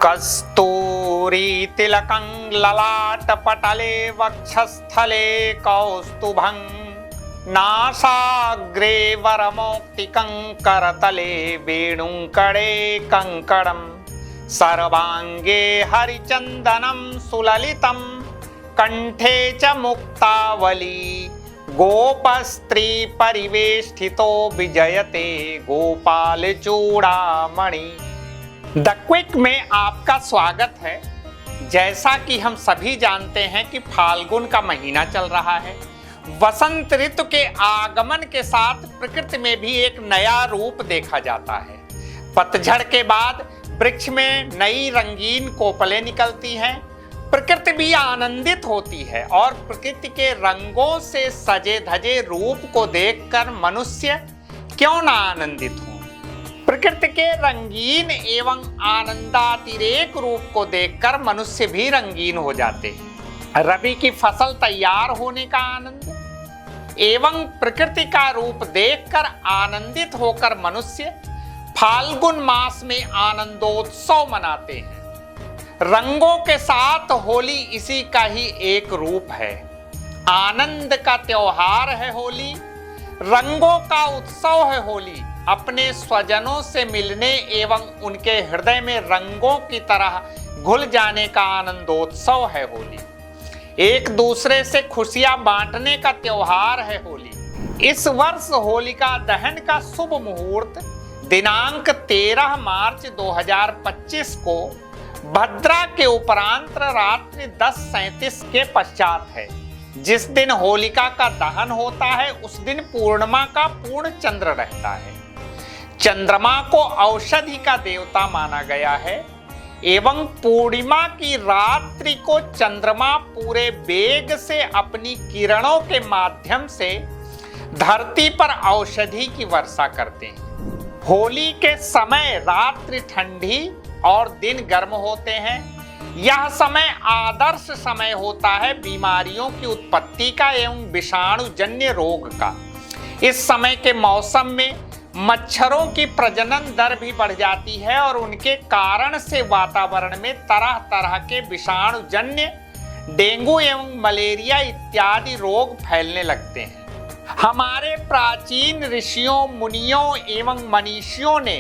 कस्तूरी तिलकं ललाटपटले वक्षस्थले कौस्तुभं नासाग्रे वरमौक्तिकं करतले वेणुकणे कंकणं सर्वांगे हरिचंदनं सुललितं कंठे च मुक्तावली गोपस्त्री परिवेष्टितो विजयते गोपाल चूड़ामणि। द क्विक में आपका स्वागत है। जैसा कि हम सभी जानते हैं कि फाल्गुन का महीना चल रहा है। वसंत ऋतु के आगमन के साथ प्रकृति में भी एक नया रूप देखा जाता है। पतझड़ के बाद वृक्ष में नई रंगीन कोपलें निकलती हैं। प्रकृति भी आनंदित होती है और प्रकृति के रंगों से सजे धजे रूप को देखकर मनुष्य क्यों ना आनंदित हो। प्रकृति के रंगीन एवं आनंदातिरेक रूप को देखकर मनुष्य भी रंगीन हो जाते हैं। रबी की फसल तैयार होने का आनंद एवं प्रकृति का रूप देखकर आनंदित होकर मनुष्य फाल्गुन मास में आनंदोत्सव मनाते हैं। रंगों के साथ होली इसी का ही एक रूप है। आनंद का त्योहार है होली, रंगों का उत्सव है होली। अपने स्वजनों से मिलने एवं उनके हृदय में रंगों की तरह घुल जाने का आनंदोत्सव है होली। एक दूसरे से खुशियां बांटने का त्योहार है होली। इस वर्ष होलिका दहन का शुभ मुहूर्त दिनांक 13 मार्च 2025 को भद्रा के उपरांत रात्रि 10:37 के पश्चात है। जिस दिन होलिका का दहन होता है उस दिन पूर्णिमा का पूर्ण चंद्र रहता है। चंद्रमा को औषधि का देवता माना गया है एवं पूर्णिमा की रात्रि को चंद्रमा पूरे वेग से अपनी किरणों के माध्यम से धरती पर औषधि की वर्षा करते हैं। होली के समय रात्रि ठंडी और दिन गर्म होते हैं। यह समय आदर्श समय होता है बीमारियों की उत्पत्ति का एवं विषाणुजन्य रोग का। इस समय के मौसम में मच्छरों की प्रजनन दर भी बढ़ जाती है और उनके कारण से वातावरण में तरह तरह के विषाणुजन्य डेंगू एवं मलेरिया इत्यादि रोग फैलने लगते हैं। हमारे प्राचीन ऋषियों मुनियों एवं मनीषियों ने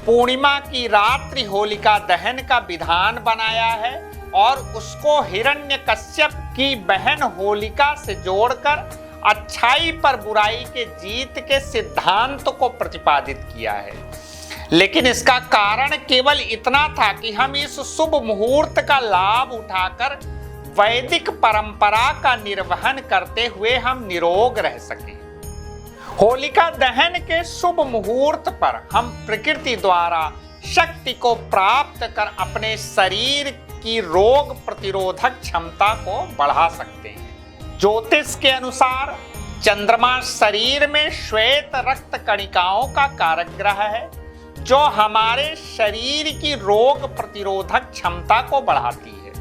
पूर्णिमा की रात्रि होलिका दहन का विधान बनाया है और उसको हिरण्यकश्यप की बहन होलिका से जोड़कर अच्छाई पर बुराई के जीत के सिद्धांत को प्रतिपादित किया है। लेकिन इसका कारण केवल इतना था कि हम इस शुभ मुहूर्त का लाभ उठाकर वैदिक परंपरा का निर्वहन करते हुए हम निरोग रह सके। होलिका दहन के शुभ मुहूर्त पर हम प्रकृति द्वारा शक्ति को प्राप्त कर अपने शरीर की रोग प्रतिरोधक क्षमता को बढ़ा सकते हैं। ज्योतिष के अनुसार चंद्रमा शरीर में श्वेत रक्त कणिकाओं का कारक ग्रह है जो हमारे शरीर की रोग प्रतिरोधक क्षमता को बढ़ाती है।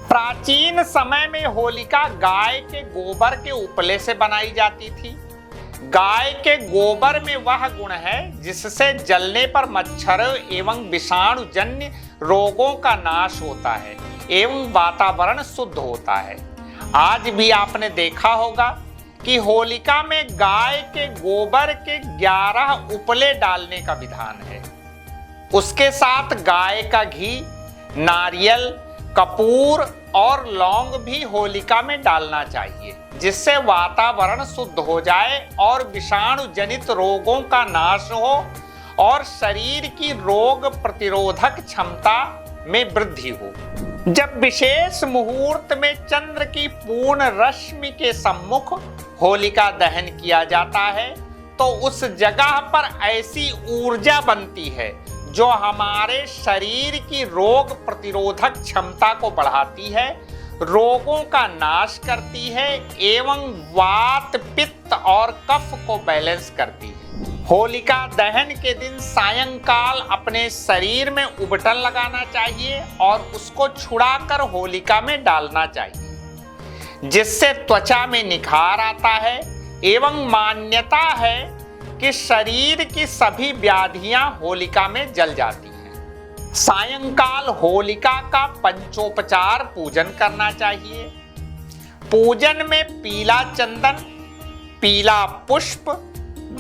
प्राचीन समय में होलिका गाय के गोबर के उपले से बनाई जाती थी। गाय के गोबर में वह गुण है जिससे जलने पर मच्छरों एवं विषाणुजन्य रोगों का नाश होता है एवं वातावरण शुद्ध होता है। आज भी आपने देखा होगा कि होलिका में गाय के गोबर के 11 उपले डालने का विधान है। उसके साथ गाय का घी, नारियल, कपूर और लौंग भी होलिका में डालना चाहिए जिससे वातावरण शुद्ध हो जाए और विषाणु जनित रोगों का नाश हो और शरीर की रोग प्रतिरोधक क्षमता में वृद्धि हो। जब विशेष मुहूर्त में चंद्र की पूर्ण रश्मि के सम्मुख होलिका दहन किया जाता है तो उस जगह पर ऐसी ऊर्जा बनती है जो हमारे शरीर की रोग प्रतिरोधक क्षमता को बढ़ाती है, रोगों का नाश करती है एवं वात, पित्त और कफ को बैलेंस करती है। होलिका दहन के दिन सायंकाल अपने शरीर में उबटन लगाना चाहिए और उसको छुड़ाकर होलिका में डालना चाहिए जिससे त्वचा में निखार आता है एवं मान्यता है कि शरीर की सभी व्याधियां होलिका में जल जाती हैं। सायंकाल होलिका का पंचोपचार पूजन करना चाहिए। पूजन में पीला चंदन, पीला पुष्प,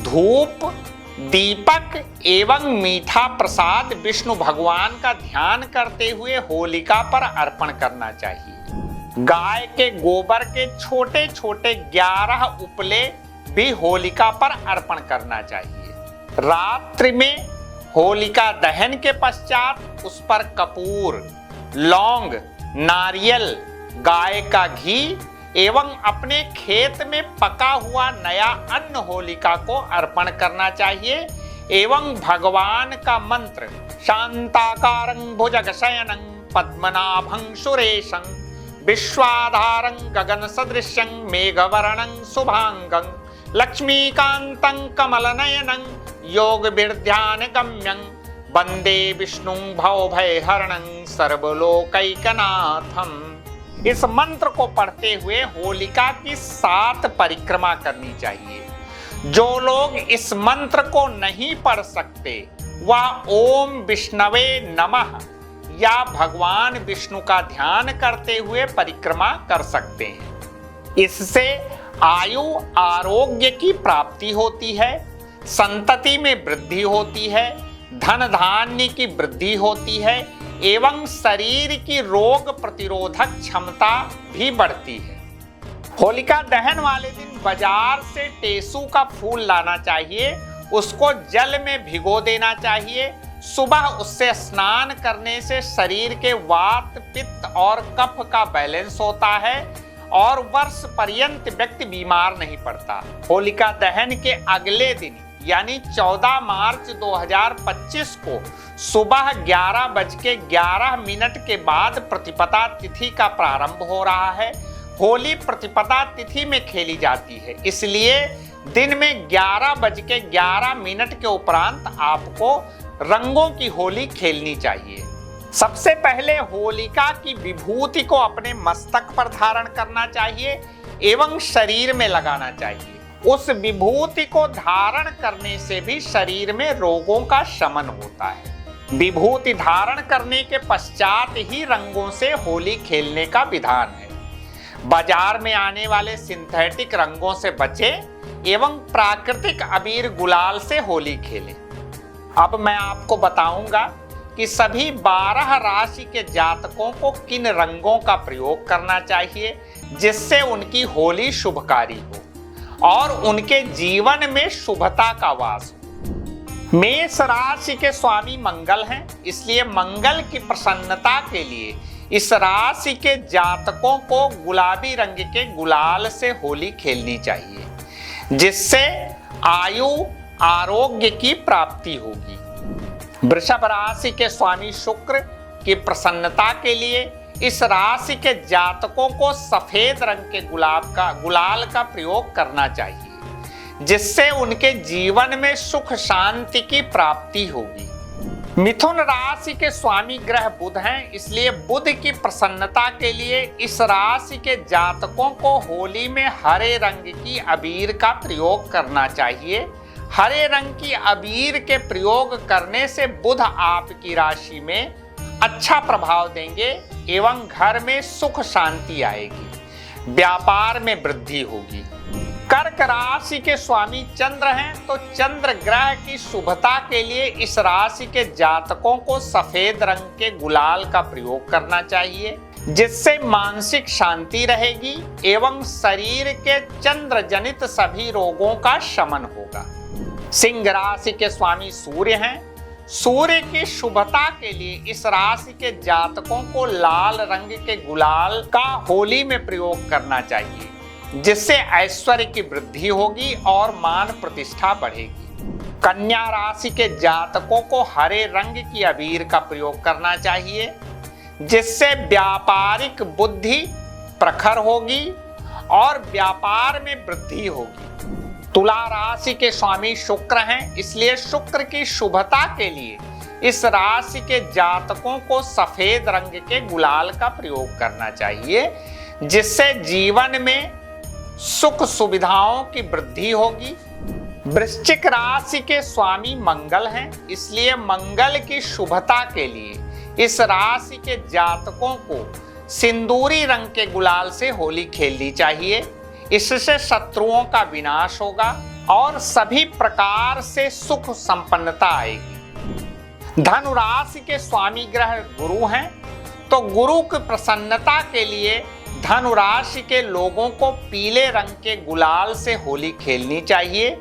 धूप, दीपक एवं मीठा प्रसाद विष्णु भगवान का ध्यान करते हुए होलिका पर अर्पण करना चाहिए। गाय के गोबर के छोटे छोटे 11 उपले भी होलिका पर अर्पण करना चाहिए। रात्रि में होलिका दहन के पश्चात उस पर कपूर, लौंग, नारियल, गाय का घी एवं अपने खेत में पका हुआ नया अन्न होलिका को अर्पण करना चाहिए एवं भगवान का मंत्र शांताकारं भुजगशयनं पद्मनाभं सुरेशं विश्वाधारं गगन सदृशं मेघवर्णं शुभांगं लक्ष्मीकान्तं कमलनयनं योग विद्यान गम्यं वंदे विष्णुं भवभयहरणं सर्वलोकैकनाथम्। इस मंत्र को पढ़ते हुए होलिका की 7 परिक्रमा करनी चाहिए। जो लोग इस मंत्र को नहीं पढ़ सकते वह ओम विष्णवे नमः या भगवान विष्णु का ध्यान करते हुए परिक्रमा कर सकते हैं। इससे आयु आरोग्य की प्राप्ति होती है, संतति में वृद्धि होती है, धन धान्य की वृद्धि होती है एवं शरीर की रोग प्रतिरोधक क्षमता भी बढ़ती है। होलिका दहन वाले दिन बाजार से टेसू का फूल लाना चाहिए, उसको जल में भिगो देना चाहिए। सुबह उससे स्नान करने से शरीर के वात, पित्त और कफ का बैलेंस होता है और वर्ष पर्यंत व्यक्ति बीमार नहीं पड़ता। होलिका दहन के अगले दिन यानी 14 मार्च 2025 को सुबह 11:11 के बाद प्रतिपदा तिथि का प्रारंभ हो रहा है। होली प्रतिपदा तिथि में खेली जाती है, इसलिए दिन में 11:11 के उपरांत आपको रंगों की होली खेलनी चाहिए। सबसे पहले होलिका की विभूति को अपने मस्तक पर धारण करना चाहिए एवं शरीर में लगाना चाहिए। उस विभूति को धारण करने से भी शरीर में रोगों का शमन होता है। विभूति धारण करने के पश्चात ही रंगों से होली खेलने का विधान है। बाजार में आने वाले सिंथेटिक रंगों से बचें एवं प्राकृतिक अबीर गुलाल से होली खेलें। अब मैं आपको बताऊंगा कि सभी 12 राशि के जातकों को किन रंगों का प्रयोग करना चाहिए जिससे उनकी होली शुभकारी हो और उनके जीवन में शुभता का वास हो। मेष राशि के स्वामी मंगल हैं, इसलिए मंगल की प्रसन्नता के लिए इस राशि के जातकों को गुलाबी रंग के गुलाल से होली खेलनी चाहिए जिससे आयु आरोग्य की प्राप्ति होगी। वृषभ राशि के स्वामी शुक्र की प्रसन्नता के लिए इस राशि के जातकों को सफेद रंग के गुलाल का प्रयोग करना चाहिए जिससे उनके जीवन में सुख शांति की प्राप्ति होगी। मिथुन राशि के स्वामी ग्रह बुध हैं, इसलिए बुध की प्रसन्नता के लिए इस राशि के जातकों को होली में हरे रंग की अबीर का प्रयोग करना चाहिए। हरे रंग की अबीर के प्रयोग करने से बुध आपकी राशि में अच्छा प्रभाव देंगे एवं घर में सुख शांति आएगी, व्यापार में वृद्धि होगी। कर्क राशि के स्वामी चंद्र हैं, तो चंद्र ग्रह की शुभता के लिए इस राशि के जातकों को सफेद रंग के गुलाल का प्रयोग करना चाहिए जिससे मानसिक शांति रहेगी एवं शरीर के चंद्र जनित सभी रोगों का शमन होगा। सिंह राशि के स्वामी सूर्य हैं, सूर्य की शुभता के लिए इस राशि के जातकों को लाल रंग के गुलाल का होली में प्रयोग करना चाहिए जिससे ऐश्वर्य की वृद्धि होगी और मान प्रतिष्ठा बढ़ेगी। कन्या राशि के जातकों को हरे रंग की अबीर का प्रयोग करना चाहिए जिससे व्यापारिक बुद्धि प्रखर होगी और व्यापार में वृद्धि होगी। तुला राशि के स्वामी शुक्र हैं, इसलिए शुक्र की शुभता के लिए इस राशि के जातकों को सफेद रंग के गुलाल का प्रयोग करना चाहिए जिससे जीवन में सुख सुविधाओं की वृद्धि होगी। वृश्चिक राशि के स्वामी मंगल हैं, इसलिए मंगल की शुभता के लिए इस राशि के जातकों को सिंदूरी रंग के गुलाल से होली खेलनी चाहिए। इससे शत्रुओं का विनाश होगा और सभी प्रकार से सुख संपन्नता आएगी। धनु राशि के स्वामी ग्रह गुरु हैं, तो गुरु की प्रसन्नता के लिए धनु राशि के लोगों को पीले रंग के गुलाल से होली खेलनी चाहिए,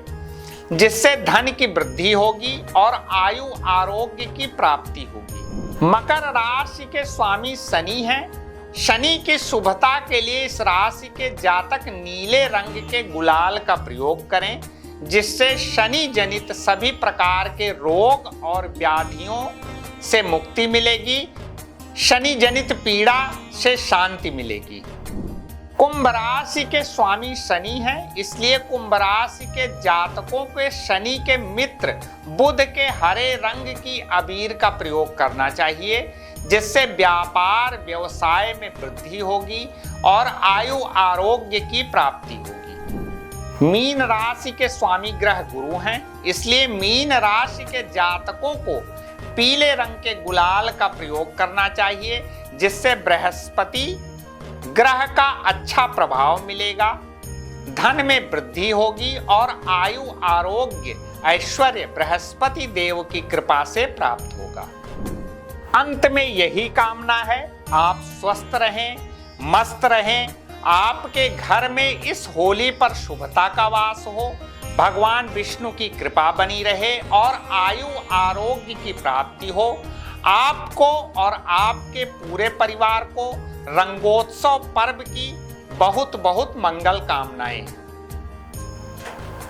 जिससे धन की वृद्धि होगी और आयु आरोग्य की प्राप्ति होगी। मकर राशि के स्वामी शनि हैं। शनि की शुभता के लिए इस राशि के जातक नीले रंग के गुलाल का प्रयोग करें, जिससे शनि जनित सभी प्रकार के रोग और व्याधियों से मुक्ति मिलेगी, शनि जनित पीड़ा से शांति मिलेगी। कुंभ राशि के स्वामी शनि हैं, इसलिए कुंभ राशि के जातकों के शनि के मित्र बुध के हरे रंग की अबीर का प्रयोग करना चाहिए, जिससे व्यापार व्यवसाय में वृद्धि होगी और आयु आरोग्य की प्राप्ति होगी। मीन राशि के स्वामी ग्रह गुरु हैं, इसलिए मीन राशि के जातकों को पीले रंग के गुलाल का प्रयोग करना चाहिए, जिससे बृहस्पति ग्रह का अच्छा प्रभाव मिलेगा, धन में वृद्धि होगी और आयु आरोग्य ऐश्वर्य बृहस्पति देव की कृपा से प्राप्त होगा। अंत में यही कामना है, आप स्वस्थ रहें, मस्त रहें, आपके घर में इस होली पर शुभता का वास हो, भगवान विष्णु की कृपा बनी रहे और आयु आरोग्य की प्राप्ति हो। आपको और आपके पूरे परिवार को रंगोत्सव पर्व की बहुत बहुत मंगल कामनाएं।